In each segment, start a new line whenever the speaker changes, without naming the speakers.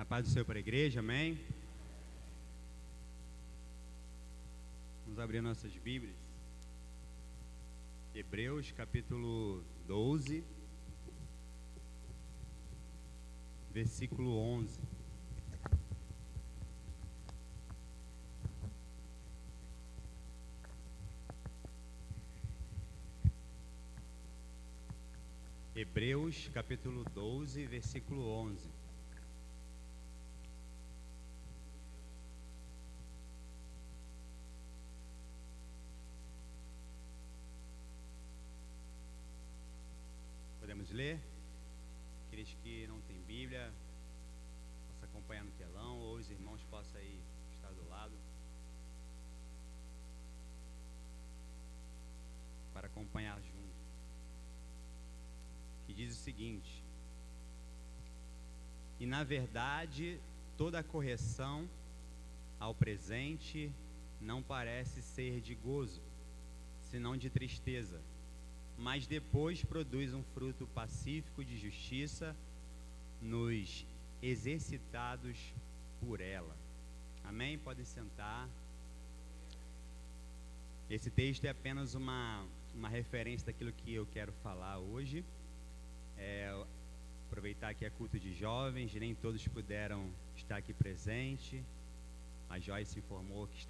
Paz do Senhor para a igreja, amém? Vamos abrir nossas Bíblias. Hebreus capítulo 12, versículo 11. Hebreus capítulo 12, versículo 11. Podemos ler? Aqueles que não têm Bíblia, possam acompanhar no telão, ou os irmãos possam aí estar do lado para acompanhar junto. Que diz o seguinte: e na verdade toda correção ao presente não parece ser de gozo, senão de tristeza, mas depois produz um fruto pacífico de justiça nos exercitados por ela. Amém? Podem sentar. Esse texto é apenas uma referência daquilo que eu quero falar hoje. Aproveitar que é culto de jovens, nem todos puderam estar aqui presente. A Joyce informou que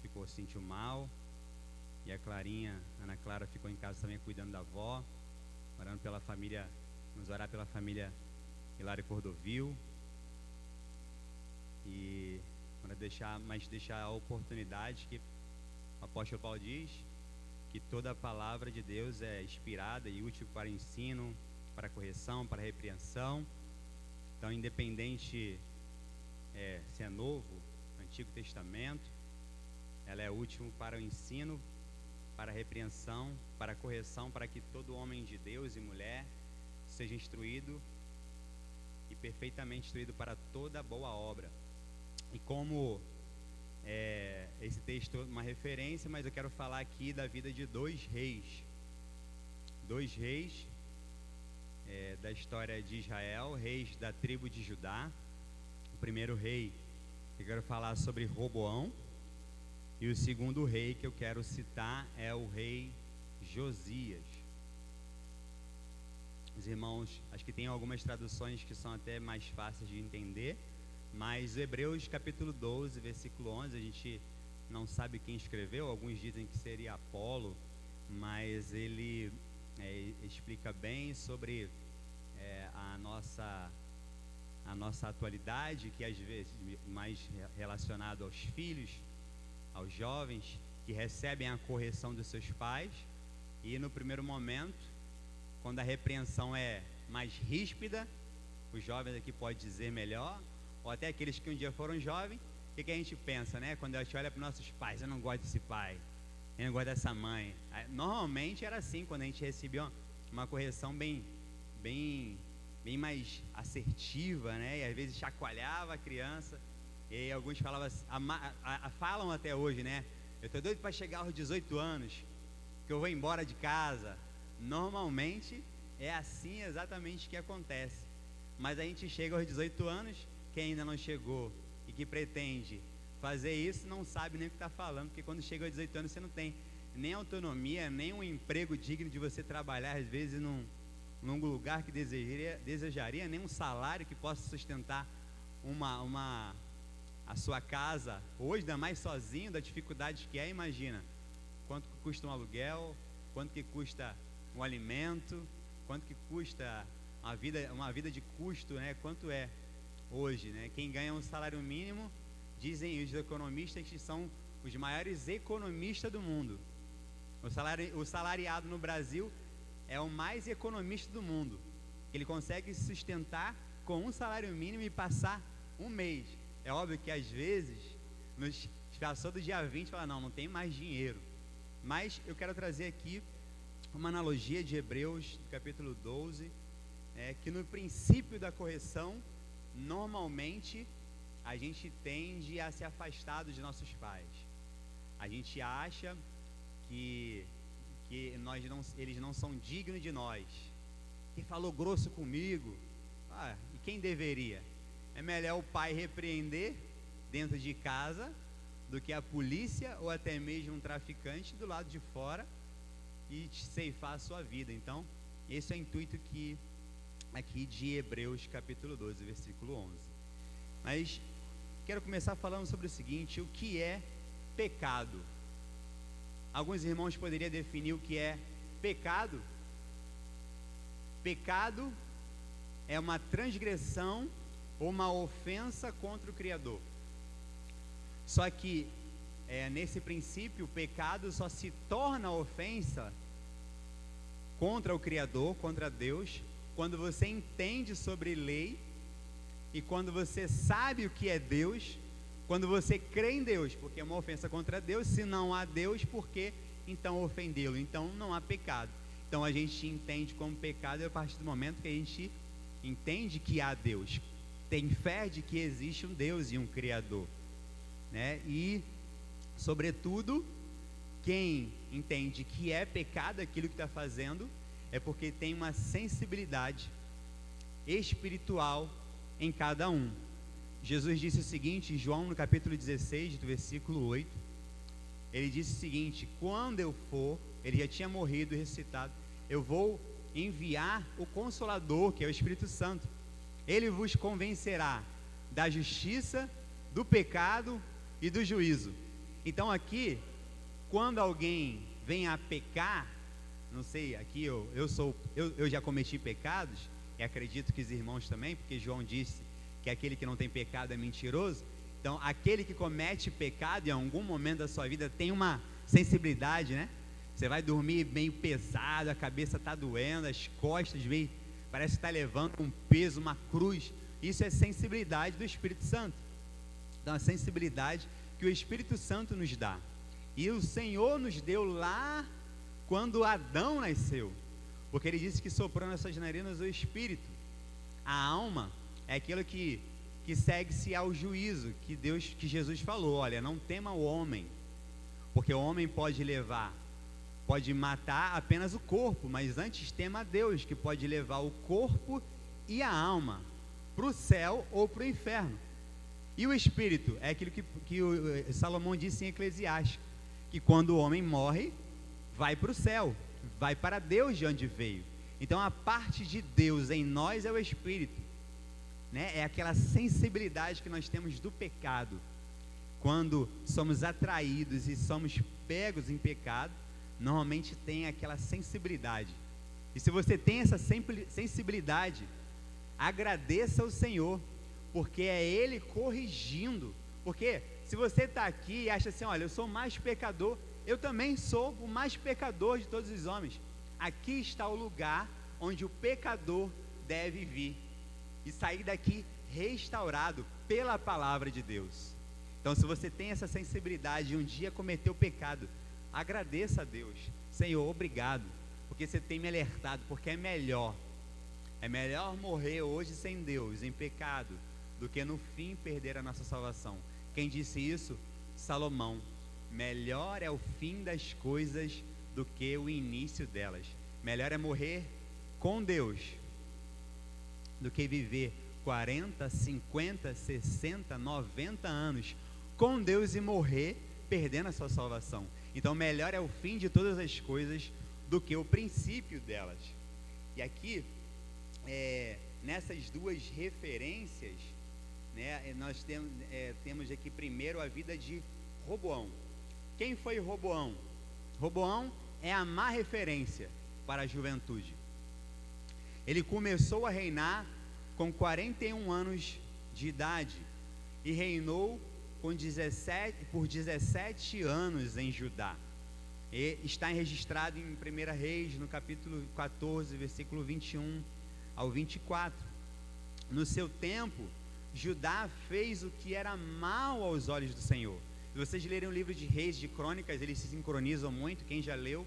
ficou sentiu mal. E a Clarinha, Ana Clara, ficou em casa também cuidando da avó, orando pela família, vamos orar pela família Hilário Cordovil. E deixar a oportunidade que o apóstolo Paulo diz que toda a palavra de Deus é inspirada e útil para ensino, para correção, para repreensão. Então, independente se é Novo, Antigo Testamento, ela é útil para o ensino, para a repreensão, para a correção, para que todo homem de Deus e mulher seja instruído e perfeitamente instruído para toda boa obra. E como esse texto é uma referência, mas eu quero falar aqui da vida de dois reis da história de Israel, reis da tribo de Judá. O primeiro rei que eu quero falar sobre Roboão, e o segundo rei que eu quero citar é o rei Josias. Os irmãos, acho que tem algumas traduções que são até mais fáceis de entender, mas Hebreus capítulo 12, versículo 11, a gente não sabe quem escreveu. Alguns dizem que seria Apolo, mas ele explica bem sobre a nossa atualidade, que às vezes mais relacionado aos filhos, aos jovens que recebem a correção dos seus pais. E no primeiro momento, quando a repreensão é mais ríspida, os jovens aqui podem dizer melhor, ou até aqueles que um dia foram jovens, o que a gente pensa, né? Quando a gente olha para nossos pais: eu não gosto desse pai, eu não gosto dessa mãe. Normalmente era assim, quando a gente recebia uma correção bem mais assertiva, né? E às vezes chacoalhava a criança. E alguns falam até hoje, né? Eu tô doido para chegar aos 18 anos, que eu vou embora de casa. Normalmente é assim exatamente que acontece. Mas a gente chega aos 18 anos, quem ainda não chegou e que pretende fazer isso, não sabe nem o que está falando, porque quando chega aos 18 anos você não tem nem autonomia, nem um emprego digno de você trabalhar, às vezes num lugar que desejaria, nem um salário que possa sustentar a sua casa. Hoje, ainda mais sozinho, da dificuldade que é, imagina quanto que custa um aluguel, quanto que custa um alimento, quanto que custa uma vida de custo, né? Quanto é hoje, né? Quem ganha um salário mínimo, dizem os economistas que são os maiores economistas do mundo. O salariado no Brasil é o mais economista do mundo. Ele consegue se sustentar com um salário mínimo e passar um mês. É óbvio que às vezes passou do dia 20 e fala: não tem mais dinheiro. Mas eu quero trazer aqui uma analogia de Hebreus, capítulo 12, que no princípio da correção, normalmente a gente tende a se afastar dos nossos pais. A gente acha que eles não são dignos de nós. Quem falou grosso comigo? E quem deveria? é melhor o pai repreender dentro de casa do que a polícia ou até mesmo um traficante do lado de fora e te ceifar a sua vida. Então, esse é o intuito aqui de Hebreus capítulo 12, versículo 11. Mas quero começar falando sobre o seguinte: o que é pecado? Alguns irmãos poderiam definir o que é pecado. Pecado é uma transgressão ou uma ofensa contra o Criador. Só que nesse princípio, o pecado só se torna ofensa contra o Criador, contra Deus, quando você entende sobre lei e quando você sabe o que é Deus, quando você crê em Deus, porque é uma ofensa contra Deus. Se não há Deus, por que então ofendê-lo? Então não há pecado. Então a gente entende como pecado a partir do momento que a gente entende que há Deus, tem fé de que existe um Deus e um Criador, né? E sobretudo, quem entende que é pecado aquilo que está fazendo, é porque tem uma sensibilidade espiritual em cada um. Jesus disse o seguinte em João no capítulo 16, do versículo 8, ele disse o seguinte: quando eu for, ele já tinha morrido e ressuscitado, eu vou enviar o Consolador, que é o Espírito Santo. Ele vos convencerá da justiça, do pecado e do juízo. Então aqui, quando alguém vem a pecar, não sei, aqui eu já cometi pecados, e acredito que os irmãos também, porque João disse que aquele que não tem pecado é mentiroso. Então aquele que comete pecado em algum momento da sua vida tem uma sensibilidade, né? Você vai dormir meio pesado, a cabeça está doendo, as costas meio, parece que está levando um peso, uma cruz. Isso é sensibilidade do Espírito Santo. Então a sensibilidade que o Espírito Santo nos dá. E o Senhor nos deu lá quando Adão nasceu, porque ele disse que soprou nas suas narinas o Espírito. A alma é aquilo que segue-se ao juízo, que Jesus falou: olha, não tema o homem, porque o homem pode matar apenas o corpo, mas antes tema a Deus, que pode levar o corpo e a alma para o céu ou para o inferno. E o Espírito é aquilo que o Salomão disse em Eclesiastes, que quando o homem morre, vai para o céu, vai para Deus de onde veio. Então a parte de Deus em nós é o Espírito, né? É aquela sensibilidade que nós temos do pecado. Quando somos atraídos e somos pegos em pecado, normalmente tem aquela sensibilidade. E se você tem essa sensibilidade, agradeça ao Senhor, porque é Ele corrigindo. Porque se você está aqui e acha assim: olha, eu sou o mais pecador, eu também sou o mais pecador de todos os homens. Aqui está o lugar onde o pecador deve vir e sair daqui restaurado pela palavra de Deus. Então, se você tem essa sensibilidade e um dia cometeu pecado, agradeça a Deus: Senhor, obrigado, porque você tem me alertado, porque é melhor morrer hoje sem Deus, em pecado, do que no fim perder a nossa salvação. Quem disse isso? Salomão. Melhor é o fim das coisas do que o início delas. Melhor é morrer com Deus do que viver 40, 50, 60, 90 anos com Deus e morrer perdendo a sua salvação. Então melhor é o fim de todas as coisas do que o princípio delas. E aqui, nessas duas referências, né, nós temos aqui primeiro a vida de Roboão. Quem foi Roboão? Roboão é a má referência para a juventude. Ele começou a reinar com 41 anos de idade e reinou por 17 anos em Judá. E está registrado em 1 Reis, no capítulo 14, versículo 21 ao 24. No seu tempo, Judá fez o que era mal aos olhos do Senhor. Se vocês lerem o livro de Reis, de Crônicas, eles se sincronizam muito. Quem já leu,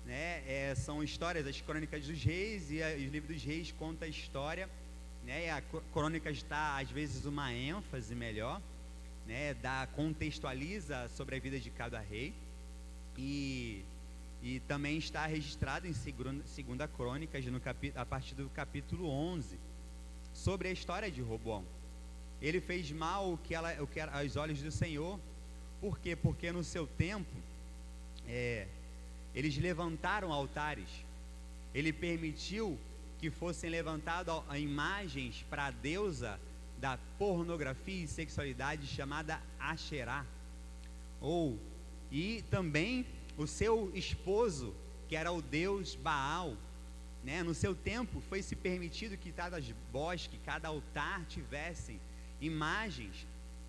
né, são histórias, as Crônicas dos Reis, e o livro dos Reis conta a história, né, e a Crônicas dá às vezes uma ênfase melhor, né, contextualiza sobre a vida de cada rei, e também está registrado em 2 Crônicas, a partir do capítulo 11, sobre a história de Roboão. ele fez mal o que era aos olhos do Senhor. Por quê? Porque no seu tempo, eles levantaram altares. Ele permitiu que fossem levantadas imagens para a deusa da pornografia e sexualidade chamada Asherá. E também o seu esposo, que era o deus Baal, né? No seu tempo foi-se permitido que cada bosque, cada altar tivessem imagens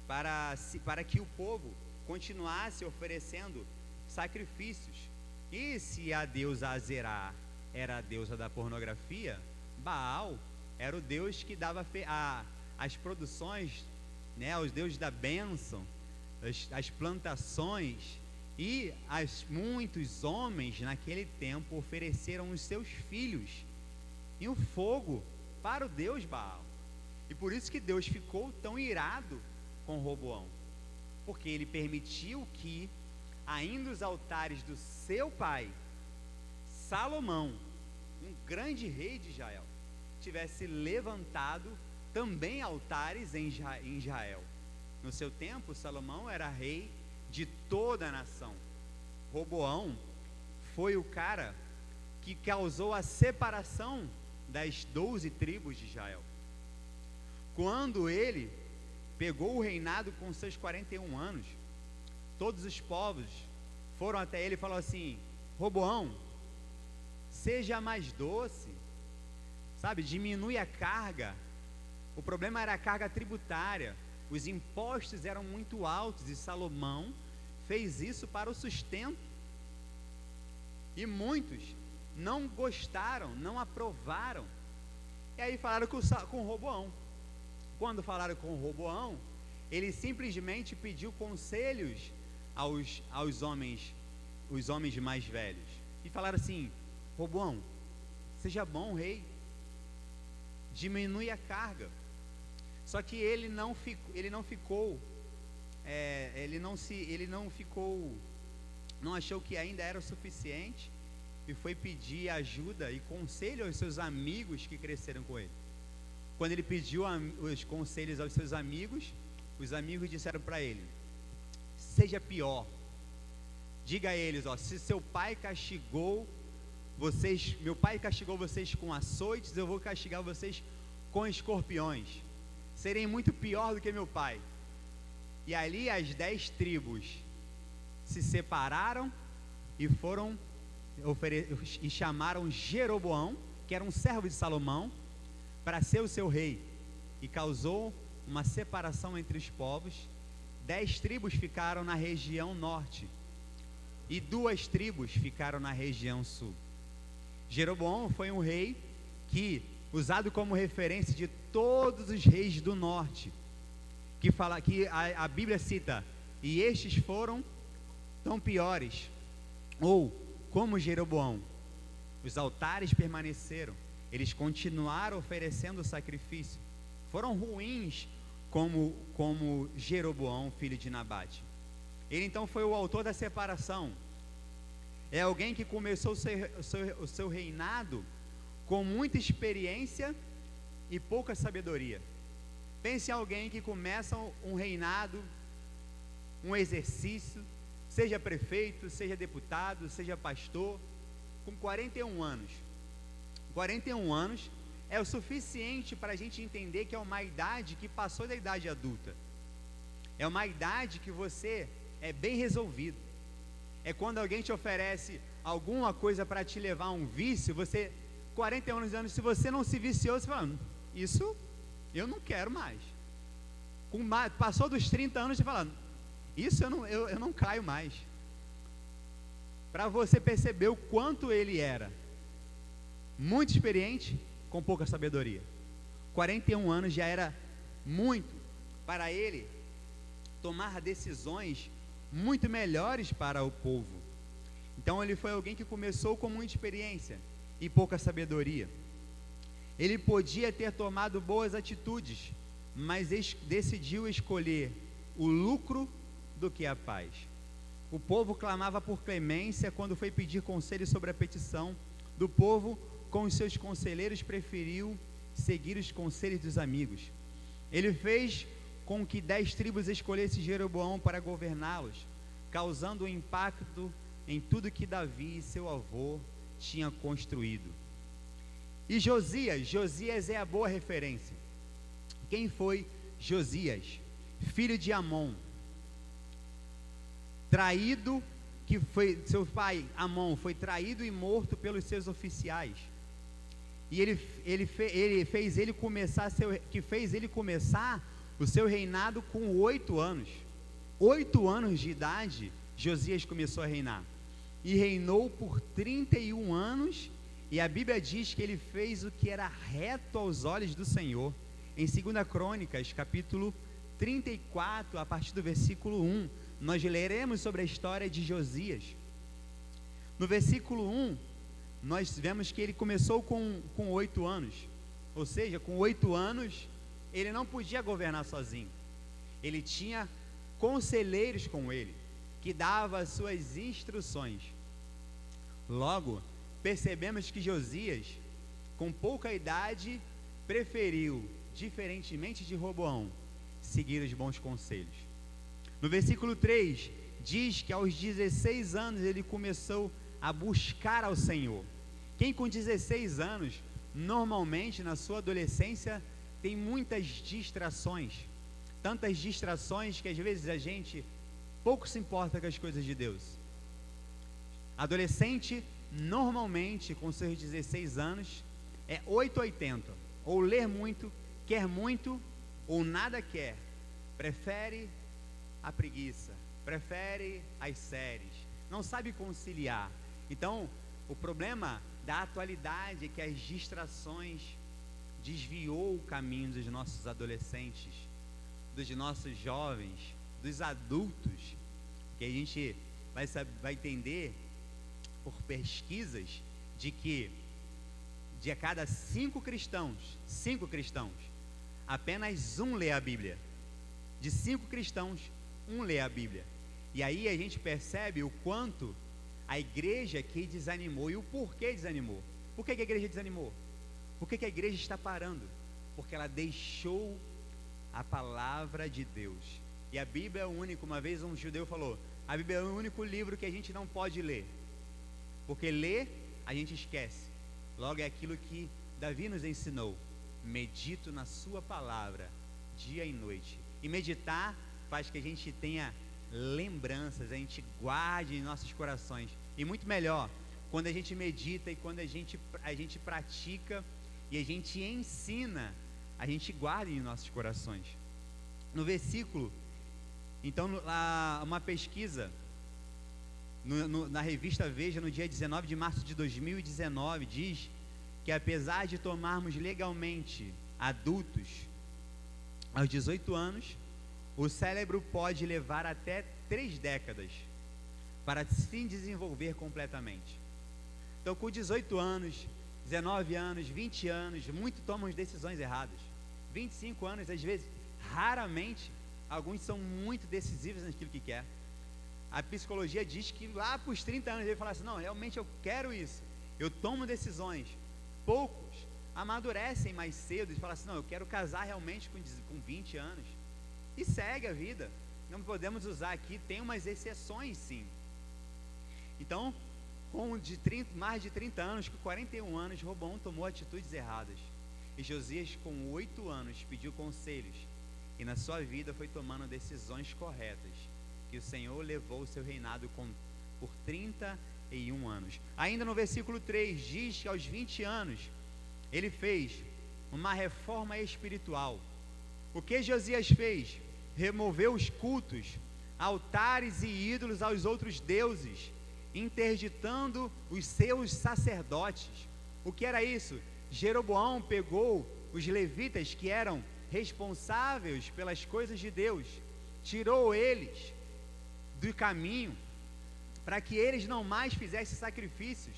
para que o povo continuasse oferecendo sacrifícios. E se a deusa Azerá era a deusa da pornografia, Baal era o deus que dava as produções, né, os deuses da bênção, as plantações. E muitos homens naquele tempo ofereceram os seus filhos em um fogo para o deus Baal. E por isso que Deus ficou tão irado com Roboão, porque ele permitiu que ainda os altares do seu pai Salomão, um grande rei de Israel, tivesse levantado também altares em Israel. No seu tempo, Salomão era rei de toda a nação. Roboão foi o cara que causou a separação das 12 tribos de Israel. Quando ele pegou o reinado com seus 41 anos, todos os povos foram até ele e falaram assim: Roboão, seja mais doce, sabe, diminui a carga. O problema era a carga tributária, os impostos eram muito altos e Salomão fez isso para o sustento. E muitos não gostaram, não aprovaram. E aí falaram com Roboão. Quando falaram com Roboão, ele simplesmente pediu conselhos aos homens, os homens mais velhos. E falaram assim: Roboão, seja bom rei, diminui a carga. Só que ele não achou que ainda era o suficiente e foi pedir ajuda e conselho aos seus amigos que cresceram com ele. Quando ele pediu os conselhos aos seus amigos, os amigos disseram para ele: seja pior, diga a eles, se seu pai castigou vocês, meu pai castigou vocês com açoites, eu vou castigar vocês com escorpiões, serem muito pior do que meu pai. E ali as 10 tribos se separaram e chamaram Jeroboão, que era um servo de Salomão, para ser o seu rei, e causou uma separação entre os povos. 10 tribos ficaram na região norte e 2 tribos ficaram na região sul. Jeroboão foi um rei que, usado como referência de todos os reis do norte, que a Bíblia cita: e estes foram tão piores, ou como Jeroboão. Os altares permaneceram, eles continuaram oferecendo sacrifício, foram ruins como Jeroboão, filho de Nabate. Ele então foi o autor da separação. É alguém que começou o seu reinado com muita experiência e pouca sabedoria. Pense em alguém que começa um reinado, um exercício, seja prefeito, seja deputado, seja pastor, com 41 anos. 41 anos é o suficiente para a gente entender que é uma idade que passou da idade adulta. É uma idade que você é bem resolvido. É quando alguém te oferece alguma coisa para te levar a um vício, você, 41 anos, se você não se viciou, você fala: isso eu não quero mais. Passou dos 30 anos, você fala: isso eu não caio mais. Para você perceber o quanto ele era muito experiente com pouca sabedoria. 41 anos já era muito para ele tomar decisões muito melhores para o povo. Então ele foi alguém que começou com muita experiência e pouca sabedoria. Ele podia ter tomado boas atitudes, mas decidiu escolher o lucro do que a paz. O povo clamava por clemência. Quando foi pedir conselho sobre a petição do povo com os seus conselheiros, preferiu seguir os conselhos dos amigos. Ele fez com que 10 tribos escolhessem Jeroboão para governá-los, causando um impacto em tudo que Davi e seu avô tinham construído. E Josias é a boa referência. Quem foi Josias? Filho de Amon, traído, que foi seu pai Amon foi traído e morto pelos seus oficiais. E fez ele começar o seu reinado com 8 anos. 8 anos de idade, Josias começou a reinar. E reinou por 31 anos, e a Bíblia diz que ele fez o que era reto aos olhos do Senhor. Em 2 Crônicas, capítulo 34, a partir do versículo 1, nós leremos sobre a história de Josias. No versículo 1, nós vemos que ele começou com 8 anos, ou seja, com 8 anos, ele não podia governar sozinho, ele tinha conselheiros com ele, que davam as suas instruções. Logo, percebemos que Josias, com pouca idade, preferiu, diferentemente de Roboão, seguir os bons conselhos. No versículo 3, diz que aos 16 anos ele começou a buscar ao Senhor. Quem com 16 anos, normalmente na sua adolescência, tem muitas distrações, tantas distrações que às vezes a gente pouco se importa com as coisas de Deus. Adolescente, normalmente, com seus 16 anos, é 880, ou ler muito, quer muito, ou nada quer, prefere a preguiça, prefere as séries, não sabe conciliar. Então, o problema da atualidade é que as distrações desviou o caminho dos nossos adolescentes, dos nossos jovens, dos adultos, que a gente vai entender por pesquisas de que de a cada 5 cristãos, apenas um lê a Bíblia. De 5 cristãos, um lê a Bíblia. E aí a gente percebe o quanto a igreja que desanimou e o porquê desanimou. Por que a igreja desanimou? Por que a igreja está parando? Porque ela deixou a palavra de Deus. E a Bíblia é o único, uma vez um judeu falou, a Bíblia é o único livro que a gente não pode ler, porque ler a gente esquece. Logo é aquilo que Davi nos ensinou: medito na sua palavra dia e noite. E meditar faz que a gente tenha lembranças, a gente guarde em nossos corações. E muito melhor quando a gente medita e quando a gente pratica e a gente ensina, a gente guarda em nossos corações. No versículo, então, uma pesquisa na revista Veja, no dia 19 de março de 2019, diz que apesar de tomarmos legalmente adultos aos 18 anos, o cérebro pode levar até 3 décadas para se desenvolver completamente. Então, com 18 anos, 19 anos, 20 anos, muitos tomam decisões erradas. 25 anos, às vezes, raramente, alguns são muito decisivos naquilo que quer. A psicologia diz que lá para os 30 anos ele fala assim, não, realmente eu quero isso, eu tomo decisões. Poucos amadurecem mais cedo e falam assim, não, eu quero casar realmente com 20 anos. E segue a vida. Não podemos usar aqui, tem umas exceções sim. Então, com mais de 30 anos, com 41 anos, Roboão tomou atitudes erradas. E Josias, com 8 anos, pediu conselhos. E na sua vida foi tomando decisões corretas, que o Senhor levou o seu reinado por 31 anos. Ainda no versículo 3, diz que aos 20 anos, ele fez uma reforma espiritual. O que Josias fez? Removeu os cultos, altares e ídolos aos outros deuses, interditando os seus sacerdotes. O que era isso? Jeroboão pegou os levitas que eram responsáveis pelas coisas de Deus, tirou eles do caminho, para que eles não mais fizessem sacrifícios,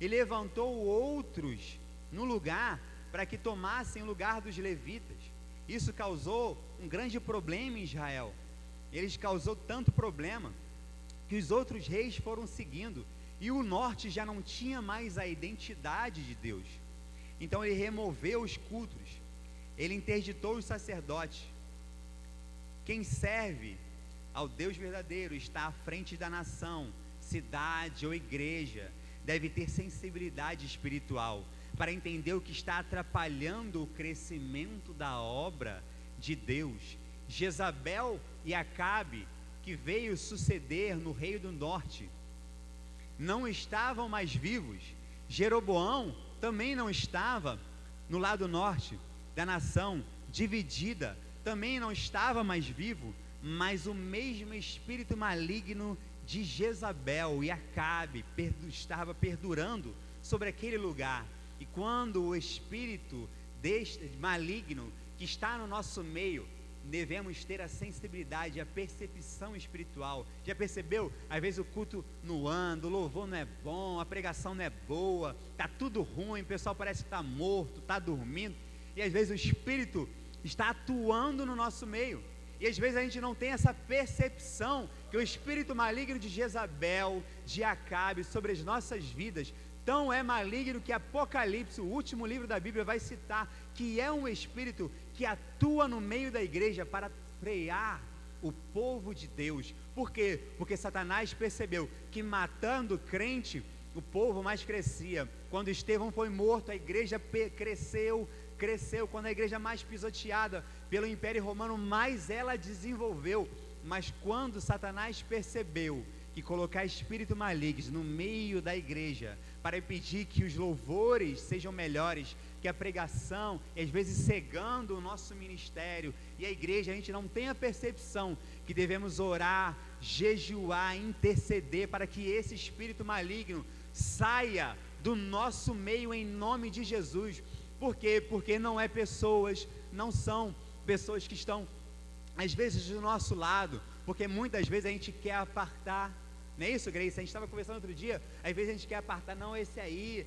e levantou outros no lugar, para que tomassem o lugar dos levitas. Isso causou um grande problema em Israel. Eles causou tanto problema, que os outros reis foram seguindo, e o norte já não tinha mais a identidade de Deus. Então ele removeu os cultos, ele interditou os sacerdotes, Quem serve ao Deus verdadeiro, está à frente da nação, cidade ou igreja, deve ter sensibilidade espiritual para entender o que está atrapalhando o crescimento da obra de Deus. Jezabel e Acabe, que veio suceder no reino do norte, não estavam mais vivos. Jeroboão também não estava no lado norte da nação, dividida, também não estava mais vivo, mas o mesmo espírito maligno de Jezabel e Acabe estava perdurando sobre aquele lugar. E quando o espírito maligno que está no nosso meio, devemos ter a sensibilidade, a percepção espiritual. Já percebeu? Às vezes o culto não anda, o louvor não é bom, a pregação não é boa, está tudo ruim, o pessoal parece que está morto, está dormindo, e às vezes o espírito está atuando no nosso meio, e às vezes a gente não tem essa percepção que o espírito maligno de Jezabel, de Acabe, sobre as nossas vidas, tão é maligno que Apocalipse, o último livro da Bíblia, vai citar que é um espírito que atua no meio da igreja para frear o povo de Deus. Por quê? Porque Satanás percebeu que matando crente, o povo mais crescia. Quando Estevão foi morto, a igreja cresceu. Quando a igreja mais pisoteada pelo Império Romano, mais ela desenvolveu. Mas quando Satanás percebeu que colocar espírito maligno no meio da igreja para impedir que os louvores sejam melhores, que a pregação, e às vezes cegando o nosso ministério e a igreja, a gente não tem a percepção que devemos orar, jejuar, interceder para que esse espírito maligno saia do nosso meio em nome de Jesus. Por quê? Porque não são pessoas que estão às vezes do nosso lado, porque muitas vezes a gente quer apartar. Não é isso, Grace? A gente estava conversando outro dia, às vezes a gente quer apartar, não, esse aí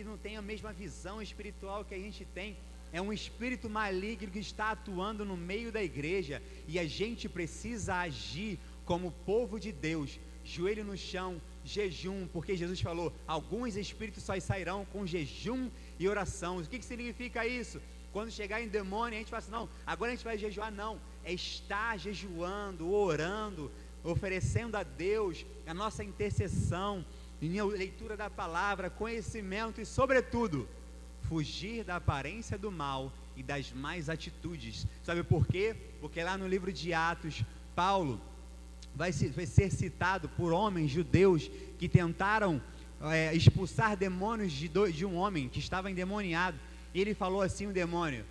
não tem a mesma visão espiritual que a gente tem. É um espírito maligno que está atuando no meio da igreja, e a gente precisa agir como povo de Deus, joelho no chão, jejum, porque Jesus falou, alguns espíritos só sairão com jejum e oração. O que significa isso? Quando chegar em demônio, a gente fala assim, não, agora a gente vai jejuar. Não, é estar jejuando, orando, oferecendo a Deus a nossa intercessão, leitura da palavra, conhecimento e, sobretudo, fugir da aparência do mal e das más atitudes. Sabe por quê? Porque lá no livro de Atos, Paulo vai ser citado por homens judeus que tentaram expulsar demônios de um homem que estava endemoniado. E ele falou assim, o demônio,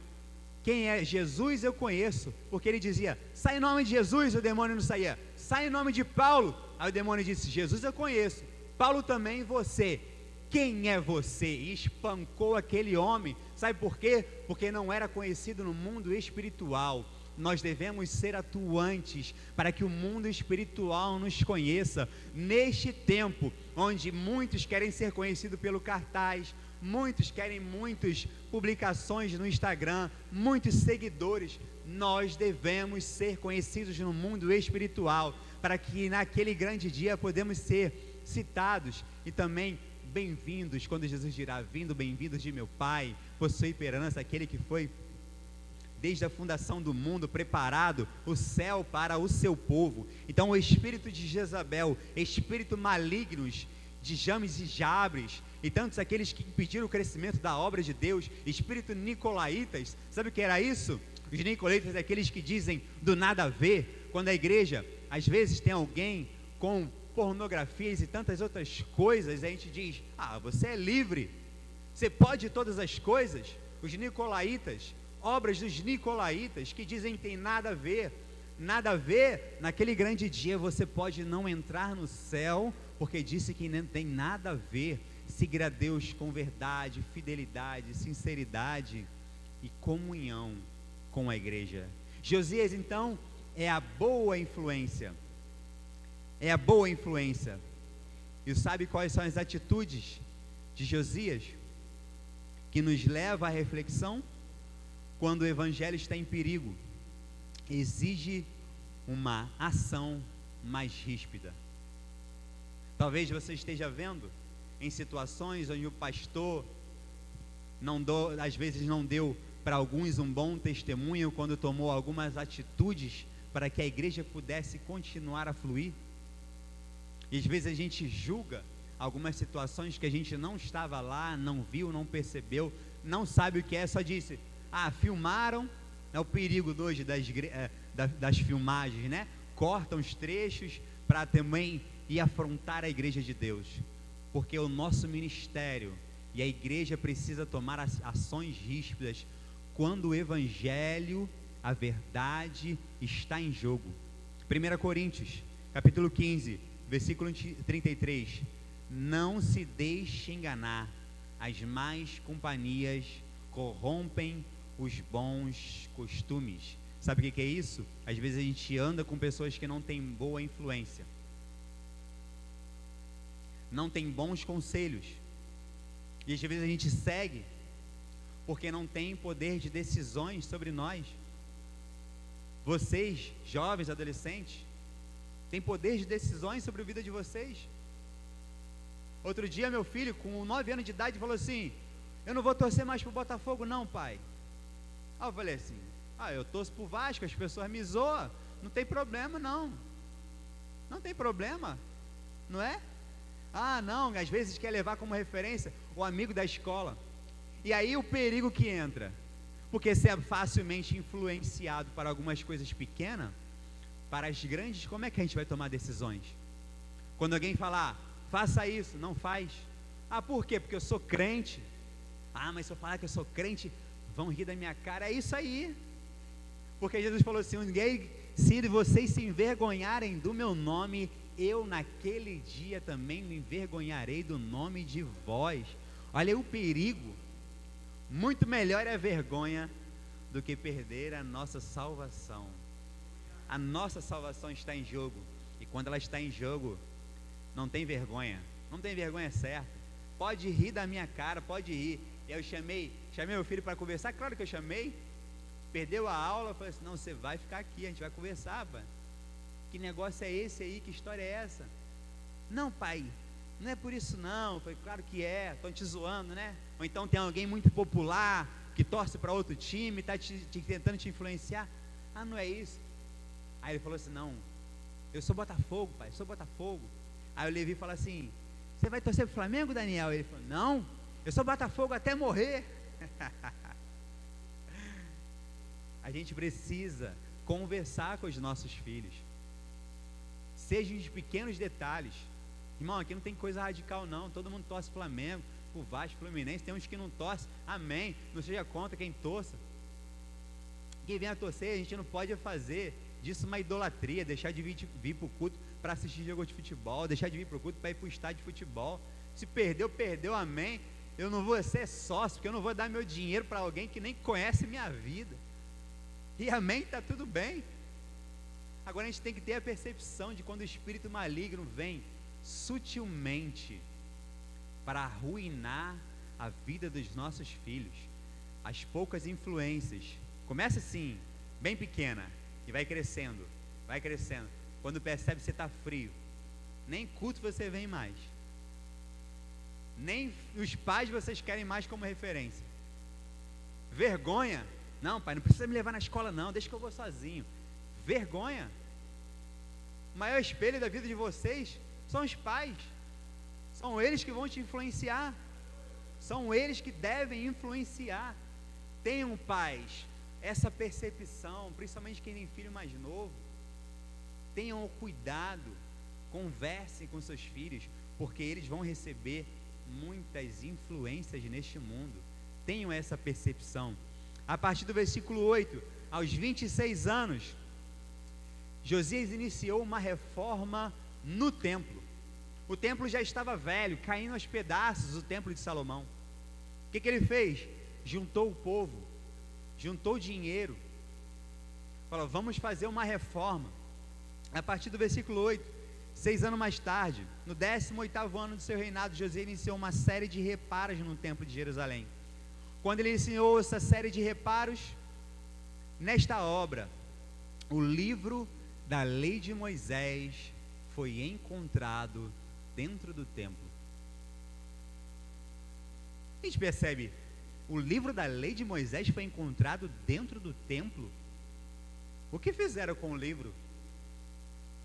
quem é Jesus eu conheço, porque ele dizia, sai em nome de Jesus, o demônio não saía, sai em nome de Paulo, aí o demônio disse, Jesus eu conheço, Paulo também, você, quem é você? E espancou aquele homem. Sabe por quê? Porque não era conhecido no mundo espiritual. Nós devemos ser atuantes para que o mundo espiritual nos conheça, neste tempo, onde muitos querem ser conhecidos pelo cartaz, muitos querem muitas publicações no Instagram, muitos seguidores. Nós devemos ser conhecidos no mundo espiritual, para que naquele grande dia podemos ser citados e também bem-vindos, quando Jesus dirá, vindo bem-vindos de meu Pai, possui herança, aquele que foi desde a fundação do mundo preparado o céu para o seu povo. Então o espírito de Jezabel, espírito malignos de James e Jabres, e tantos aqueles que impediram o crescimento da obra de Deus, espírito nicolaítas, sabe o que era isso? Os nicolaítas é aqueles que dizem do nada a ver, quando a igreja, às vezes tem alguém com pornografias e tantas outras coisas, a gente diz, você é livre, você pode todas as coisas. Os nicolaítas, obras dos nicolaítas, que dizem que tem nada a ver, naquele grande dia você pode não entrar no céu, porque disse que não tem nada a ver. Seguir a Deus com verdade, fidelidade, sinceridade e comunhão com a igreja. Josias, então, é a boa influência. É a boa influência. E sabe quais são as atitudes de Josias que nos leva à reflexão? Quando o evangelho está em perigo, exige uma ação mais ríspida. Talvez você esteja vendo em situações onde o pastor às vezes não deu para alguns um bom testemunho quando tomou algumas atitudes para que a igreja pudesse continuar a fluir. E às vezes a gente julga algumas situações que a gente não estava lá, não viu, não percebeu, não sabe o que é, só disse, filmaram, é o perigo hoje das filmagens, né? Cortam os trechos para também ir afrontar a igreja de Deus, porque o nosso ministério e a igreja precisa tomar ações ríspidas quando o evangelho, a verdade está em jogo. 1 Coríntios, capítulo 15, versículo 33, não se deixe enganar, as más companhias corrompem os bons costumes. Sabe o que é isso? Às vezes a gente anda com pessoas que não têm boa influência, não tem bons conselhos, e às vezes a gente segue porque não tem poder de decisões sobre nós. Vocês, jovens, adolescentes, têm poder de decisões sobre a vida de vocês. Outro dia meu filho, com 9 anos de idade, falou assim, eu não vou torcer mais pro Botafogo não, pai. Aí eu falei assim, eu torço pro Vasco, as pessoas me zoam, não tem problema não, não tem problema, não é? Não, às vezes quer levar como referência o amigo da escola, e aí o perigo que entra, porque se é facilmente influenciado para algumas coisas pequenas, para as grandes, como é que a gente vai tomar decisões? Quando alguém falar, faça isso, não faz. Por quê? Porque eu sou crente. Mas se eu falar que eu sou crente, vão rir da minha cara. É isso aí. Porque Jesus falou assim, se vocês se envergonharem do meu nome, eu naquele dia também me envergonharei do nome de vós. Olha aí o perigo. Muito melhor é a vergonha do que perder a nossa salvação. A nossa salvação está em jogo, e quando ela está em jogo, não tem vergonha certa. Pode rir da minha cara, pode rir. Eu chamei meu filho para conversar, claro que eu chamei. Perdeu a aula, eu falei assim, não, você vai ficar aqui, a gente vai conversar, pai. Que negócio é esse aí, que história é essa? Não, pai, não é por isso não. Eu falei, claro que é, estão te zoando, né? Ou então tem alguém muito popular, que torce para outro time, está tentando te influenciar. Não é isso. Aí ele falou assim, não, eu sou Botafogo, pai, sou Botafogo. Aí o Levi falou assim, você vai torcer pro Flamengo, Daniel? Ele falou, não, eu sou Botafogo até morrer. A gente precisa conversar com os nossos filhos, sejam os pequenos detalhes. Irmão, aqui não tem coisa radical não, todo mundo torce Flamengo, o Vasco, Fluminense, tem uns que não torcem, amém, não seja contra quem torça. Quem vem a torcer, a gente não pode fazer disso uma idolatria, deixar de vir para o culto para assistir jogo de futebol, deixar de vir para o culto para ir para o estádio de futebol. Se perdeu, amém. Eu não vou ser sócio, porque eu não vou dar meu dinheiro para alguém que nem conhece minha vida. E amém, está tudo bem. Agora a gente tem que ter a percepção de quando o espírito maligno vem sutilmente para arruinar a vida dos nossos filhos. As poucas influências, começa assim, bem pequena, e vai crescendo, quando percebe que você está frio, nem culto você vem mais, nem os pais vocês querem mais como referência. Vergonha, não pai, não precisa me levar na escola não, deixa que eu vou sozinho. Vergonha, o maior espelho da vida de vocês são os pais, são eles que vão te influenciar, são eles que devem influenciar. Tenham pais essa percepção, principalmente quem tem filho mais novo, tenham o cuidado, conversem com seus filhos, porque eles vão receber muitas influências neste mundo. Tenham essa percepção. A partir do versículo 8, aos 26 anos, Josias iniciou uma reforma no templo. O templo já estava velho, caindo aos pedaços, o templo de Salomão. O que ele fez? Juntou o povo, juntou dinheiro, falou, vamos fazer uma reforma. A partir do versículo 8, 6 anos mais tarde, no 18º ano do seu reinado, Josias iniciou uma série de reparos no templo de Jerusalém. Quando ele iniciou essa série de reparos, nesta obra, o livro da lei de Moisés foi encontrado dentro do templo. A gente percebe o livro da lei de Moisés foi encontrado dentro do templo. O que fizeram com o livro?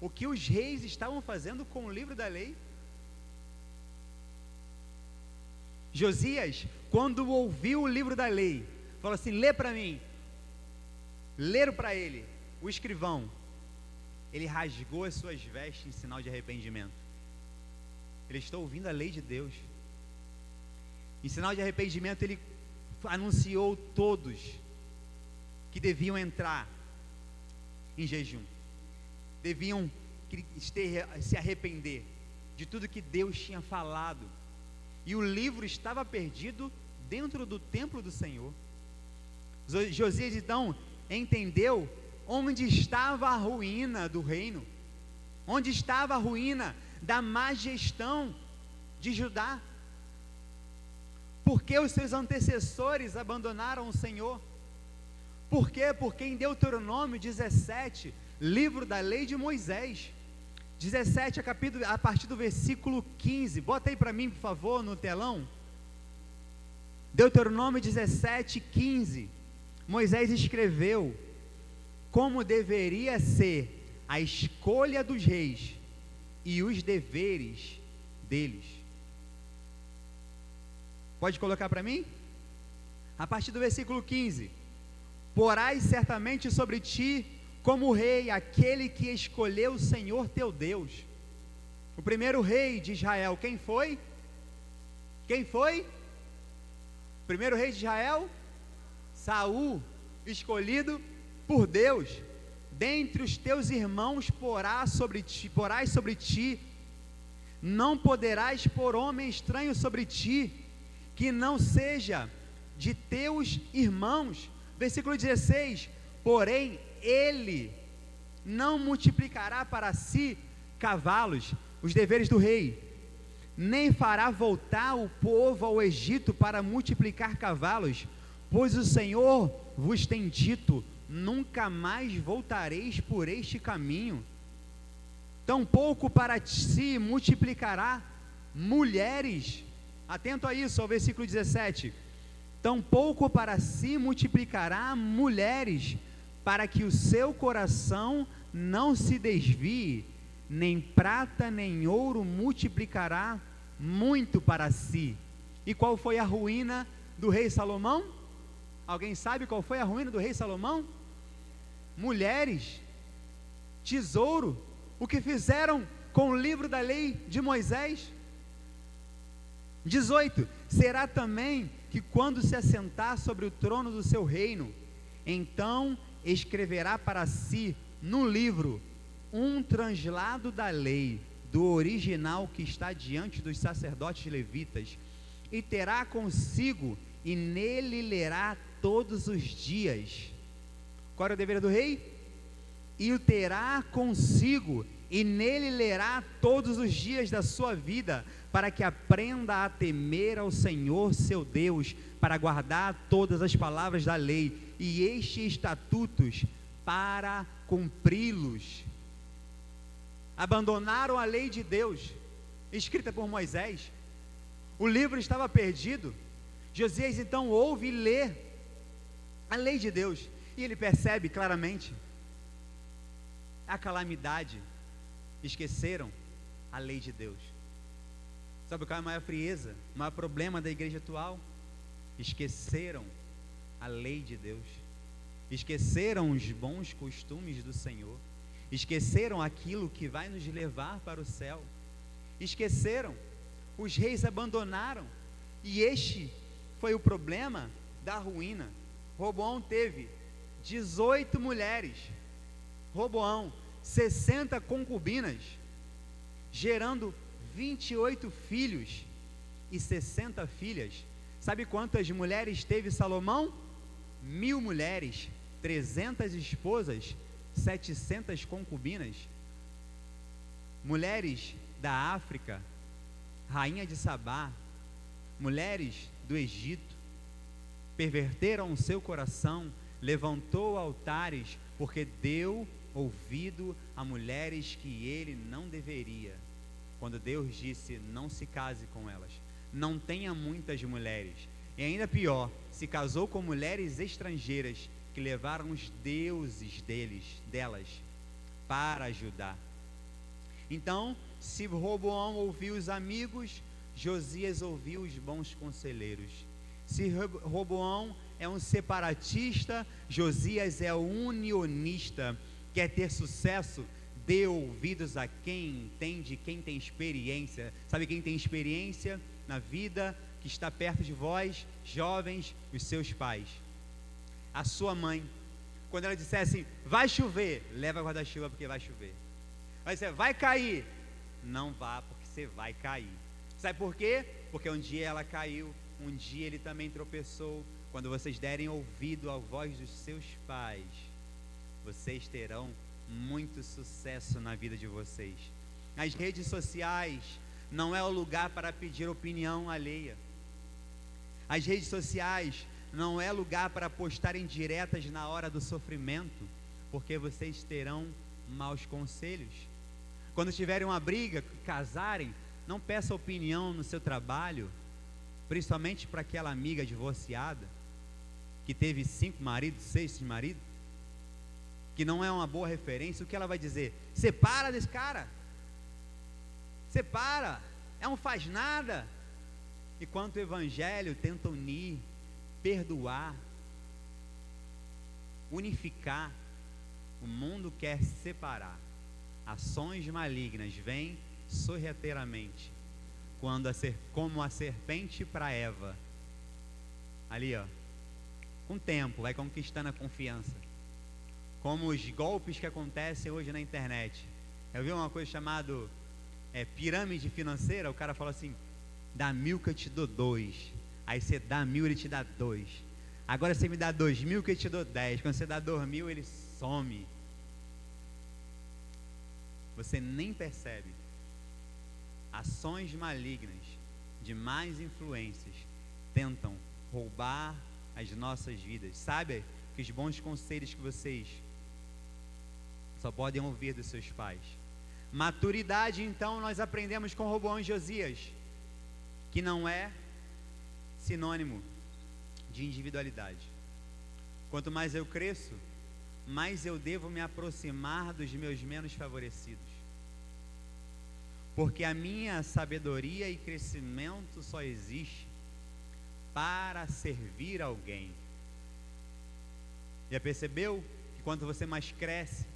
O que os reis estavam fazendo com o livro da lei? Josias, quando ouviu o livro da lei, falou assim: lê para mim. Leram para ele, o escrivão. Ele rasgou as suas vestes em sinal de arrependimento. Ele está ouvindo a lei de Deus. Em sinal de arrependimento, ele anunciou todos que deviam entrar em jejum, deviam se arrepender de tudo que Deus tinha falado. E o livro estava perdido dentro do templo do Senhor. Josias então entendeu onde estava a ruína do reino, onde estava a ruína da má gestão de Judá. Porque os seus antecessores abandonaram o Senhor? Por quê? Porque em Deuteronômio 17, livro da lei de Moisés, 17, a partir do versículo 15, bota aí para mim, por favor, no telão. Deuteronômio 17, 15, Moisés escreveu como deveria ser a escolha dos reis e os deveres deles. Pode colocar para mim? A partir do versículo 15: porás certamente sobre ti como rei aquele que escolheu o Senhor teu Deus. O primeiro rei de Israel, quem foi? Quem foi? O primeiro rei de Israel? Saul, escolhido por Deus. Dentre os teus irmãos porás sobre ti, não poderás pôr homem estranho sobre ti, que não seja de teus irmãos. Versículo 16: porém ele não multiplicará para si cavalos, os deveres do rei, nem fará voltar o povo ao Egito para multiplicar cavalos, pois o Senhor vos tem dito: nunca mais voltareis por este caminho. Tampouco para si multiplicará mulheres. Atento a isso, ao versículo 17: tampouco para si multiplicará mulheres, para que o seu coração não se desvie, nem prata nem ouro multiplicará muito para si. E qual foi a ruína do rei Salomão? Alguém sabe qual foi a ruína do rei Salomão? Mulheres, tesouro. O que fizeram com o livro da lei de Moisés? 18: será também que quando se assentar sobre o trono do seu reino, então escreverá para si no livro um translado da lei, do original que está diante dos sacerdotes levitas, e terá consigo, e nele lerá todos os dias. Qual era o dever do rei? E o terá consigo, e nele lerá todos os dias da sua vida, para que aprenda a temer ao Senhor seu Deus, para guardar todas as palavras da lei e estes estatutos, para cumpri-los. Abandonaram a lei de Deus, escrita por Moisés. O livro estava perdido. Josias então ouve e lê a lei de Deus, e ele percebe claramente a calamidade. Esqueceram a lei de Deus. Sabe qual é a maior frieza, o maior problema da igreja atual? Esqueceram a lei de Deus, esqueceram os bons costumes do Senhor, esqueceram aquilo que vai nos levar para o céu, esqueceram, os reis abandonaram, e este foi o problema da ruína. Roboão teve 18 mulheres, Roboão 60 concubinas, gerando 28 filhos e 60 filhas. Sabe quantas mulheres teve Salomão? 1000 mulheres, 300 esposas, 700 concubinas. Mulheres da África, rainha de Sabá, mulheres do Egito, perverteram o seu coração, levantou altares, porque deu ouvido a mulheres que ele não deveria. Quando Deus disse: não se case com elas, não tenha muitas mulheres. E ainda pior, se casou com mulheres estrangeiras que levaram os deuses delas para ajudar. Então, se Roboão ouviu os amigos, Josias ouviu os bons conselheiros. Se Roboão é um separatista, Josias é unionista. Quer ter sucesso? Dê ouvidos a quem entende, quem tem experiência. Sabe quem tem experiência na vida, que está perto de vós, jovens, os seus pais. A sua mãe, quando ela dissesse, vai chover, leva guarda-chuva porque vai chover. Aí você vai cair, não vá porque você vai cair. Sabe por quê? Porque um dia ela caiu, um dia ele também tropeçou. Quando vocês derem ouvido à voz dos seus pais, vocês terão muito sucesso na vida de vocês. As redes sociais não é o lugar para pedir opinião alheia. As redes sociais não é lugar para postar indiretas na hora do sofrimento, porque vocês terão maus conselhos. Quando tiverem uma briga, casarem, não peça opinião no seu trabalho, principalmente para aquela amiga divorciada, que teve 5 maridos, 6 maridos, que não é uma boa referência. O que ela vai dizer? Separa desse cara, separa, é um faz nada. Enquanto o evangelho tenta unir, perdoar, unificar, o mundo quer separar. Ações malignas vêm sorrateiramente, como a serpente para Eva, ali ó, com o tempo vai conquistando a confiança, como os golpes que acontecem hoje na internet. Eu vi uma coisa chamada pirâmide financeira. O cara fala assim, dá 1.000 que eu te dou 2, aí você dá 1.000, ele te dá 2, agora você me dá 2.000 que eu te dou 10, quando você dá 2.000 ele some, você nem percebe. Ações malignas de más influências tentam roubar as nossas vidas. Sabe que os bons conselhos que vocês só podem ouvir dos seus pais. Maturidade, então, nós aprendemos com Roboão e Josias, que não é sinônimo de individualidade. Quanto mais eu cresço, mais eu devo me aproximar dos meus menos favorecidos, porque a minha sabedoria e crescimento só existe para servir alguém. Já percebeu que quanto você mais cresce,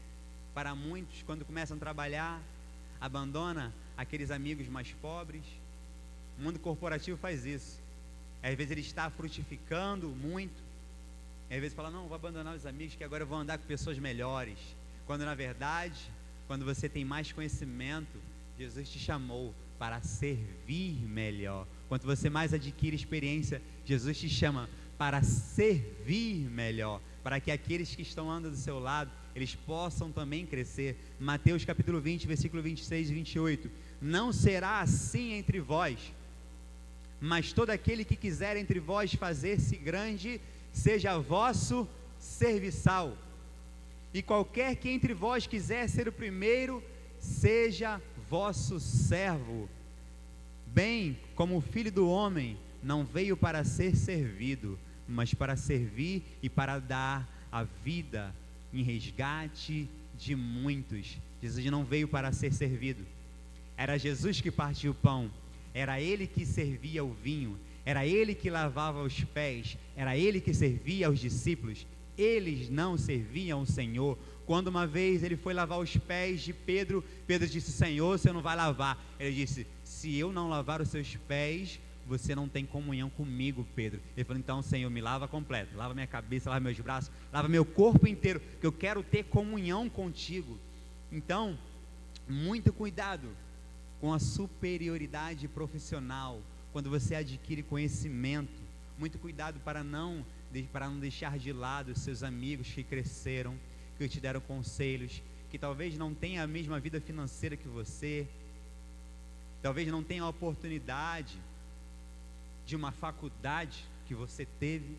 para muitos, quando começam a trabalhar, abandona aqueles amigos mais pobres? O mundo corporativo faz isso. Às vezes ele está frutificando muito, e às vezes fala, não, vou abandonar os amigos que agora eu vou andar com pessoas melhores. Quando na verdade, quando você tem mais conhecimento, Jesus te chamou para servir melhor. Quanto você mais adquire experiência, Jesus te chama para servir melhor, para que aqueles que estão andando do seu lado, eles possam também crescer. Mateus capítulo 20, versículo 26 e 28. Não será assim entre vós, mas todo aquele que quiser entre vós fazer-se grande, seja vosso serviçal. E qualquer que entre vós quiser ser o primeiro, seja vosso servo. Bem como o Filho do Homem não veio para ser servido, mas para servir e para dar a vida em resgate de muitos. Jesus não veio para ser servido. Era Jesus que partia o pão, era Ele que servia o vinho, era Ele que lavava os pés, era Ele que servia aos discípulos. Eles não serviam o Senhor. Quando uma vez Ele foi lavar os pés de Pedro, Pedro disse, Senhor, você não vai lavar. Ele disse, se eu não lavar os seus pés, você não tem comunhão comigo, Pedro. Ele falou, então, Senhor, me lava completo, lava minha cabeça, lava meus braços, lava meu corpo inteiro, que eu quero ter comunhão contigo. Então, muito cuidado com a superioridade profissional, quando você adquire conhecimento. Muito cuidado para não deixar de lado os seus amigos que cresceram, que te deram conselhos, que talvez não tenham a mesma vida financeira que você, talvez não tenham a oportunidade de uma faculdade que você teve.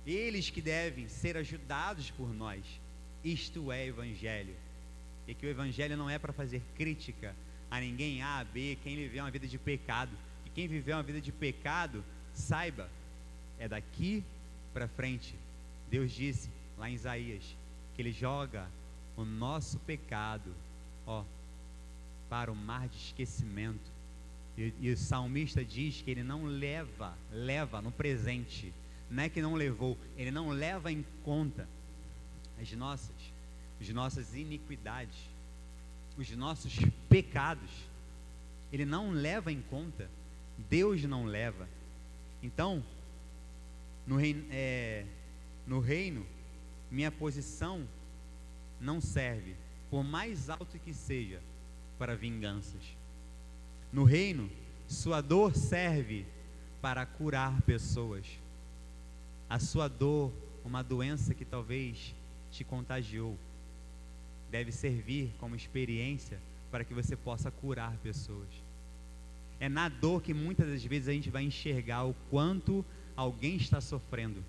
Eles que devem ser ajudados por nós. Isto é Evangelho. E que o Evangelho não é para fazer crítica a ninguém, A, B, quem viveu uma vida de pecado, e quem viveu uma vida de pecado, saiba, é daqui para frente. Deus disse lá em Isaías que Ele joga o nosso pecado, para o mar de esquecimento. E o salmista diz que Ele não leva no presente. Não é que não levou, Ele não leva em conta as nossas iniquidades, os nossos pecados. Ele não leva em conta. Deus não leva. Então, no reino, minha posição não serve, por mais alto que seja, para vinganças. No reino, sua dor serve para curar pessoas. A sua dor, uma doença que talvez te contagiou, deve servir como experiência para que você possa curar pessoas. É na dor que muitas das vezes a gente vai enxergar o quanto alguém está sofrendo.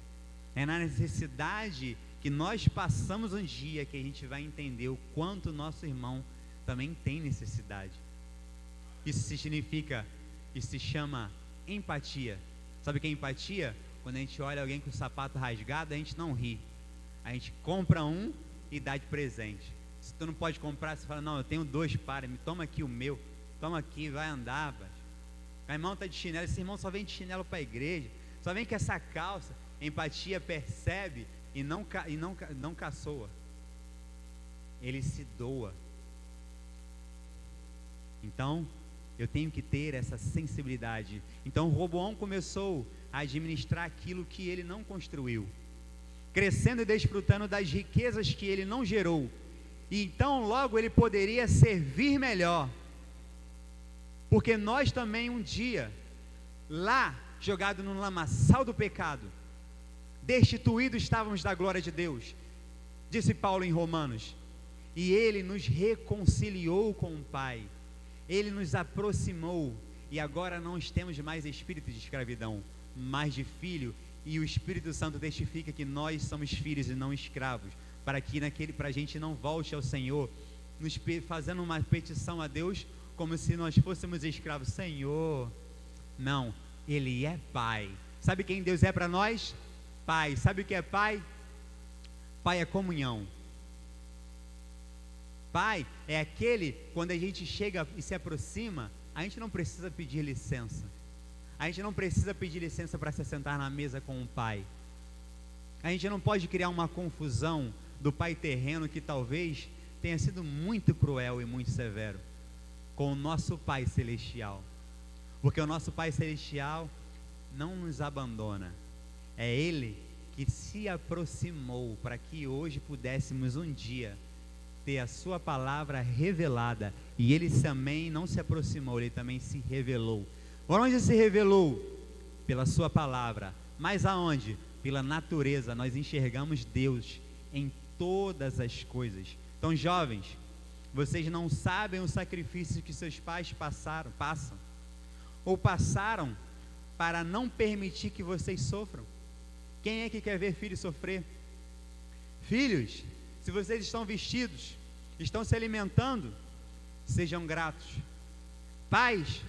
É na necessidade que nós passamos um dia que a gente vai entender o quanto o nosso irmão também tem necessidade. Isso se chama empatia. Sabe o que é empatia? Quando a gente olha alguém com o sapato rasgado, a gente não ri. A gente compra um e dá de presente. Se tu não pode comprar, você fala, não, eu tenho 2 pares, me toma aqui o meu, toma aqui, vai andar, rapaz. O irmão está de chinelo, esse irmão só vem de chinelo para a igreja, só vem com essa calça. Empatia percebe e não caçoa. Ele se doa. Então, eu tenho que ter essa sensibilidade. Então, Roboão começou a administrar aquilo que ele não construiu, crescendo e desfrutando das riquezas que ele não gerou. E então, logo, ele poderia servir melhor. Porque nós também um dia, lá, jogado no lamaçal do pecado, destituídos estávamos da glória de Deus, disse Paulo em Romanos, e Ele nos reconciliou com o Pai, Ele nos aproximou, e agora não temos mais espírito de escravidão, mas de filho, e o Espírito Santo testifica que nós somos filhos e não escravos, para que a gente não volte ao Senhor, fazendo uma petição a Deus, como se nós fôssemos escravos. Senhor, não, Ele é Pai. Sabe quem Deus é para nós? Pai. Sabe o que é Pai? Pai é comunhão. Pai é aquele, quando a gente chega e se aproxima, a gente não precisa pedir licença. A gente não precisa pedir licença para se sentar na mesa com o Pai. A gente não pode criar uma confusão do Pai terreno, que talvez tenha sido muito cruel e muito severo, com o nosso Pai celestial. Porque o nosso Pai celestial não nos abandona. É Ele que se aproximou para que hoje pudéssemos um dia ter a sua palavra revelada. E Ele também não se aproximou, Ele também se revelou. Por onde se revelou? Pela sua palavra. Mas aonde? Pela natureza. Nós enxergamos Deus em todas as coisas. Então, jovens, vocês não sabem o sacrifício que seus pais passam ou passaram para não permitir que vocês sofram. Quem é que quer ver filho sofrer? Filhos, se vocês estão vestidos, estão se alimentando, sejam gratos. Pais,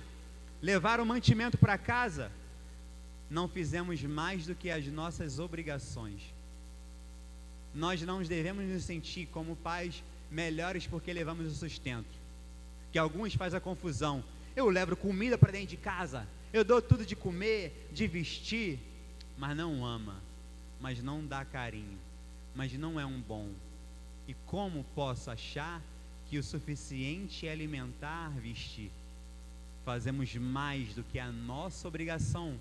levaram mantimento para casa, não fizemos mais do que as nossas obrigações. Nós não devemos nos sentir como pais melhores porque levamos o sustento. Que alguns fazem a confusão. Eu levo comida para dentro de casa, eu dou tudo de comer, de vestir, mas não ama, mas não dá carinho, mas não é um bom. E como posso achar que o suficiente é alimentar, vestir? Fazemos mais do que a nossa obrigação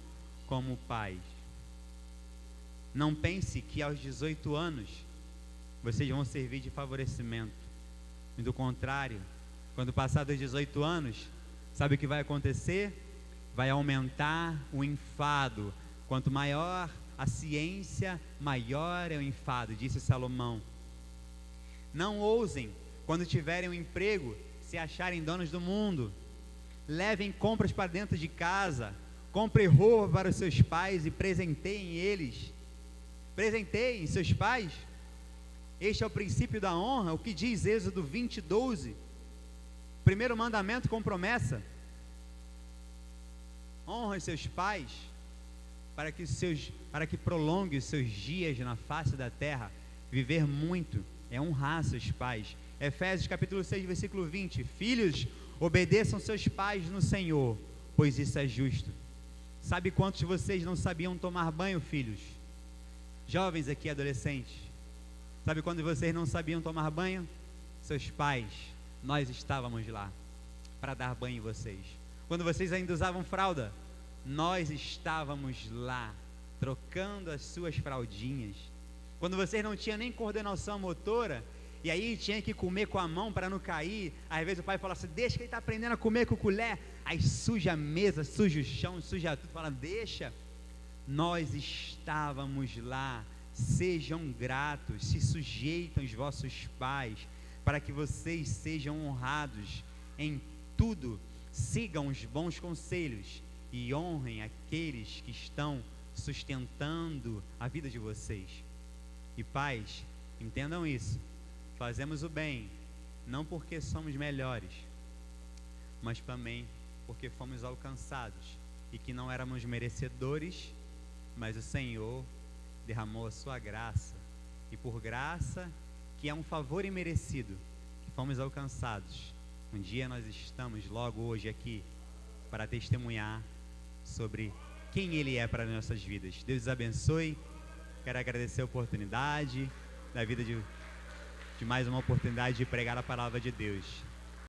como pais. Não pense que aos 18 anos vocês vão servir de favorecimento. E do contrário, quando passar dos 18 anos, sabe o que vai acontecer? Vai aumentar o enfado. Quanto maior a ciência, maior é o enfado, disse Salomão. Não ousem, quando tiverem um emprego, se acharem donos do mundo. Levem compras para dentro de casa, compre roupa para os seus pais e presenteiem eles. Presenteiem seus pais. Este é o princípio da honra, o que diz Êxodo 20:12. Primeiro mandamento com promessa. Honra os seus pais para que prolongue os seus dias na face da terra. Viver muito é honrar seus pais. Efésios capítulo 6, versículo 20. Filhos, obedeçam seus pais no Senhor, pois isso é justo. Sabe quantos de vocês não sabiam tomar banho, filhos? Jovens aqui, adolescentes. Sabe quando vocês não sabiam tomar banho? Seus pais, nós estávamos lá para dar banho em vocês. Quando vocês ainda usavam fralda, nós estávamos lá trocando as suas fraldinhas. Quando vocês não tinham nem coordenação motora, e aí tinha que comer com a mão para não cair, às vezes o pai fala assim: deixa que ele está aprendendo a comer com colher. Aí suja a mesa, suja o chão, suja tudo. Fala: deixa. Nós estávamos lá. Sejam gratos, se sujeitam aos vossos pais, para que vocês sejam honrados em tudo. Sigam os bons conselhos e honrem aqueles que estão sustentando a vida de vocês. E pais, entendam isso. Fazemos o bem, não porque somos melhores, mas também porque fomos alcançados e que não éramos merecedores, mas o Senhor derramou a sua graça, e por graça, que é um favor imerecido, que fomos alcançados. Um dia nós estamos logo hoje aqui para testemunhar sobre quem Ele é para as nossas vidas. Deus os abençoe. Quero agradecer a oportunidade da vida de mais uma oportunidade de pregar a palavra de Deus.